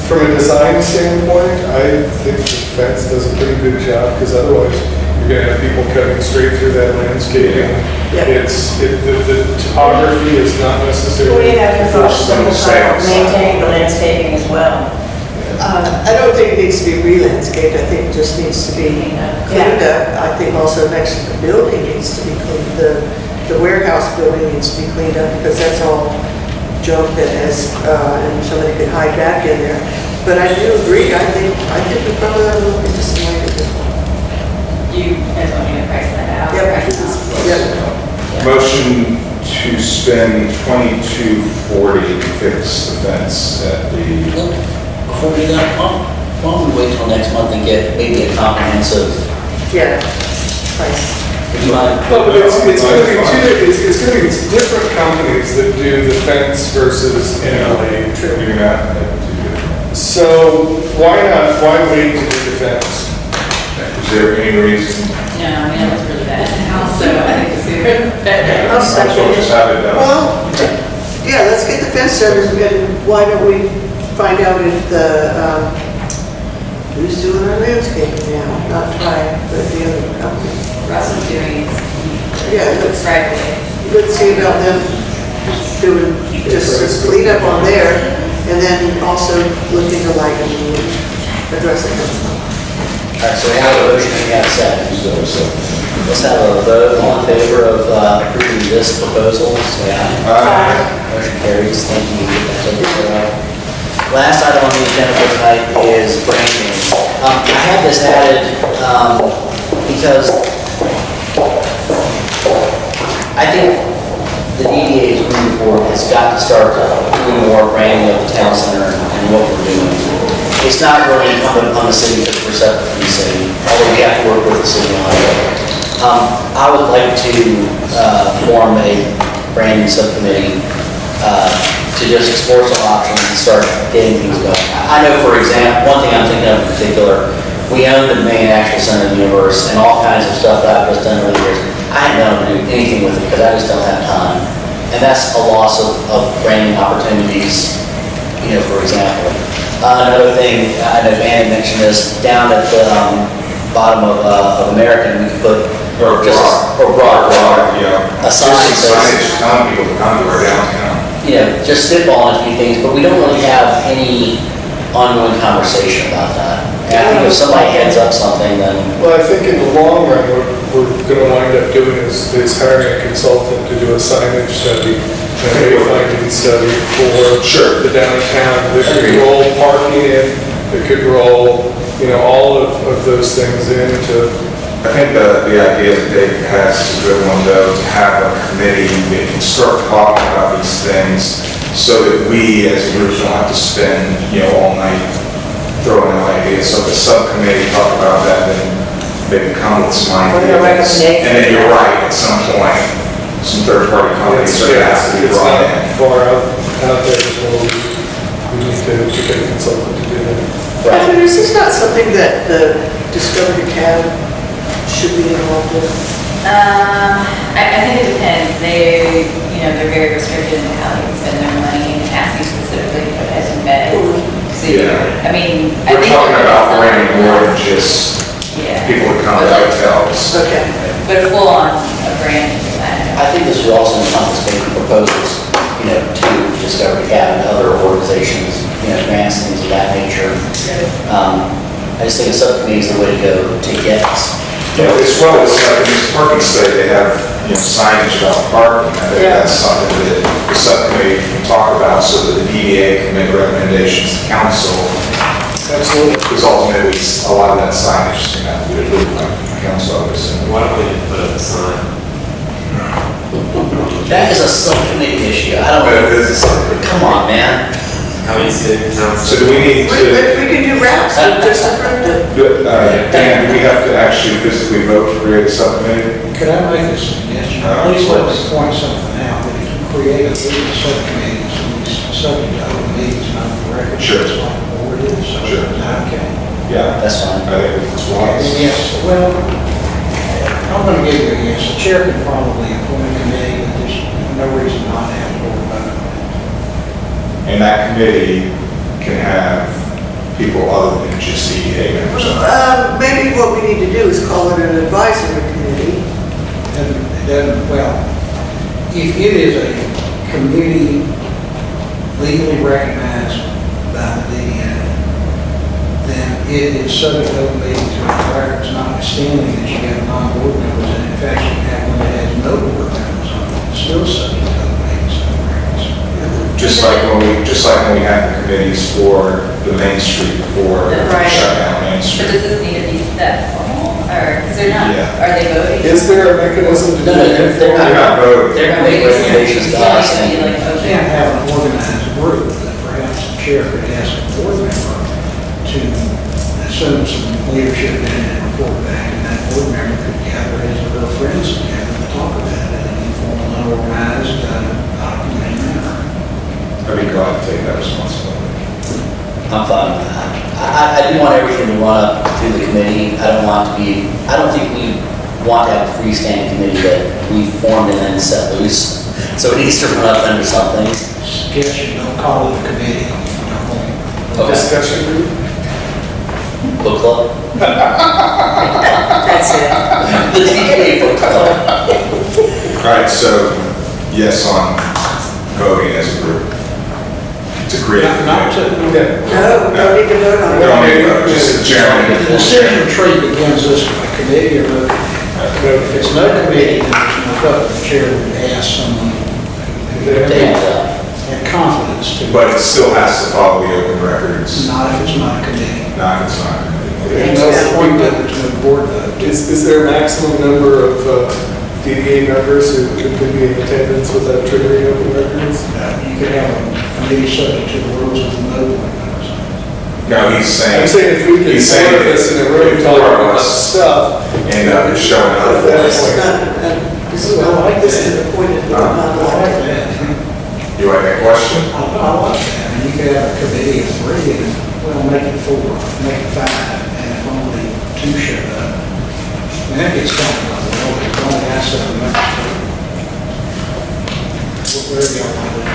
From a design standpoint, I think the fence does a pretty good job, because otherwise you're going to have people cutting straight through that landscaping. Yeah. The topography is not necessarily. We have to Force them to stay on site. maintain the landscaping as well. I don't think it needs to be re-landscaped, I think it just needs to be cleaned up. I think also next to the building needs to be cleaned, the warehouse building needs to be cleaned up, because that's all junk that has, and somebody could hide back in there. But I do agree, I think we probably ought to look into some lighting. You guys want me to price that out? Yep. Motion to spend 2240 to fix the fence at the, Before we do that, why don't we wait till next month and get maybe a comprehensive Yeah, price. Would you mind? No, but it's gonna be it's gonna be different companies that do the fence versus NLA. You're not, So why wait to do the fence? is there any reason? No, we know it's really bad. So I think it's super better. I'll second it. Just have it done. Well, yeah, let's get the fence done, and why don't we find out if who's doing our landscaping now? Not Ty, but the other company. Russell's doing Yeah, let's right away. see about them doing just clean up on there, and then also look into lighting and addressing them. All right, so we have a motion and we have a second. Let's have a vote all in favor of approving this proposal, say aye. Motion carries, thank you. Last item on the agenda for tonight is branding. I had this added because I think the DDA's moving forward has got to start doing more branding of the town center and what we're doing. It's not really incumbent upon the city because we're separate from the city, although we have to work with the city on it. I would like to form a branding subcommittee to just explore some options and start getting things going. I know, for example, one thing I'm thinking of in particular, we own the main actual center of the universe and all kinds of stuff that I've just done over the years. I haven't been able to do anything with it because I just don't have time. And that's a loss of branding opportunities, you know, for example. Another thing, I know Van had mentioned this, down at the bottom of American, we could put Or broad, yeah. a sign Just says, signage telling people to come to our downtown. you know, just spitballing a few things, but we don't really have any ongoing conversation about that. And I think if somebody heads up something, then, Well, I think in the long run, what we're gonna wind up doing is hiring a consultant to do a signage study, a wayfinding study for the downtown. That could roll parking in, that could roll, you know, all of those things into. I think the idea that Dave has is a good one, though, to have a committee that can start talking about these things so that we, as a group, don't have to spend, you know, all night throwing out ideas. So the subcommittee talk about that, then maybe come with some ideas. And then you're right, at some point, some third-party companies are going to have to be brought in. It's not far out there as well. We need to get a consultant to do that. But is this not something that the Discovery Cab should be involved with? I think it depends. They're very restricted in how they can spend their money and ask you specifically to put as embedded. So, Yeah. I mean, I We're think. talking about branding more than just Yeah. people that come to hotels. Okay. But a full-on brand plan. I think this would also encompass making proposals, you know, to Discovery Cab and other organizations, you know, grants, things of that nature. I just think a subcommittee is the way to go to get us. Yeah, as well as like in this parking study, they have, you know, signage about parking. I think that's something that the subcommittee can talk about so that the DDA can make recommendations to council. Absolutely. Because ultimately, a lot of that signage is going to have to be approved by the council, obviously. Why don't we put up a sign? That is a subcommittee issue. I don't But know. it is something. Come on, man. How many city towns? So do we need to, We can do wraps, we just approved it. Dan, do we have to actually physically vote to create a subcommittee? Could I make a suggestion? Please let me point something out, that if you create a legal subcommittee, it's subject to open meetings and open records. Sure. It's like the board is, so, Sure. okay. Yeah, That's fine. I think it's wise. Yes, well, I'm gonna give you a yes, the chair can probably appoint a committee, but there's no reason not to have a board vote. And that committee can have people other than just CDA members on it. Maybe what we need to do is call it an advisory committee. And then, well, if it is a committee legally recognized by the DDA, then it is subject to open meetings and records, notwithstanding that you have non-board members, and in fact, you have one that has no board members on it, it's still subject to open meetings and records. Just like when we had the committees for the Main Street before Right. shut down Main But Street. does this need to be that formal, or, because they're not, Yeah. are they voting? Is there a mechanism to do No, no, that? they're You're not voting. They're gonna make recommendations to us, It's not gonna be and like You open. can't have an organized group that perhaps the chair could ask a board member to assume some leadership in it and report back, and that board member could gather his or her friends together to talk about it in an informal, unorganized, documented manner. I'd be glad to take that responsibility. I'm fine with that. I do want everything to run up through the committee. I don't think we want to have a freestanding committee that we formed and then set loose. So it needs to run up under something. Suggestion, don't call it a committee. Okay. Discussion group? Book club? That's it. The DDA book club. All right, so yes on voting as a group to create. Not to, Okay. No, no need to vote on it. Don't need to vote, just the chairman. the decision tree begins this way, committee or no. If it's no committee, then there's no vote. The chair would ask someone who had confidence to. But it still has to follow the open records, Not if it's not a committee. not if it's not. And that's the point that there's no board vote. Is there a maximum number of DDA members who could be in attendance without triggering open records? You could have a committee subject to the rules of no board members. No, he's saying. I'm saying if we could he's saying sort this in a room if talking four of about us stuff. end up showing up. This is not, this is not, this is appointed, but not I like elected. that. You like that question? I like that. I mean, you could have a committee of 3 and, well, make it 4, make it 5, and if only 2 showed up. And that gets kind of like, well, it's only got 7 members. Where do y'all want to do?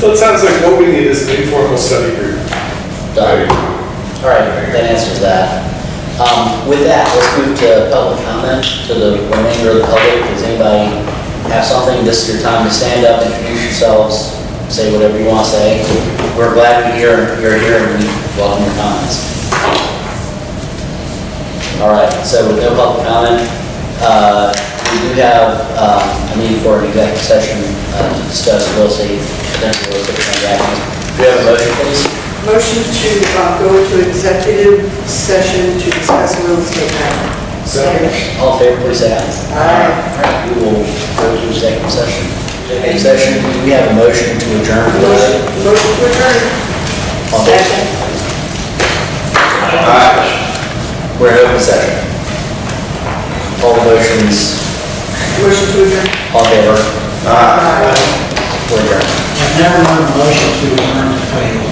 So it sounds like what we need is an informal study group. Done. All right, that answers that. With that, let's move to public comment to the remainder of the public. Does anybody have something? This is your time to stand up, introduce yourselves, say whatever you want to say. We're glad you're here and we welcome your comments. All right, so with no public comment, we do have a need for an executive session to discuss potential real estate transactions. Do we have a motion, please? Motion to go into executive session to discuss real estate matter. Second. All in favor, please say aye. Aye. All right, we will go to executive session. Executive session, do we have a motion to adjourn for that? Motion to adjourn. All in favor? We're in open session. All the motions, Motion to adjourn. all in favor? Aye. We're adjourned. I've never known a motion to adjourn to fail.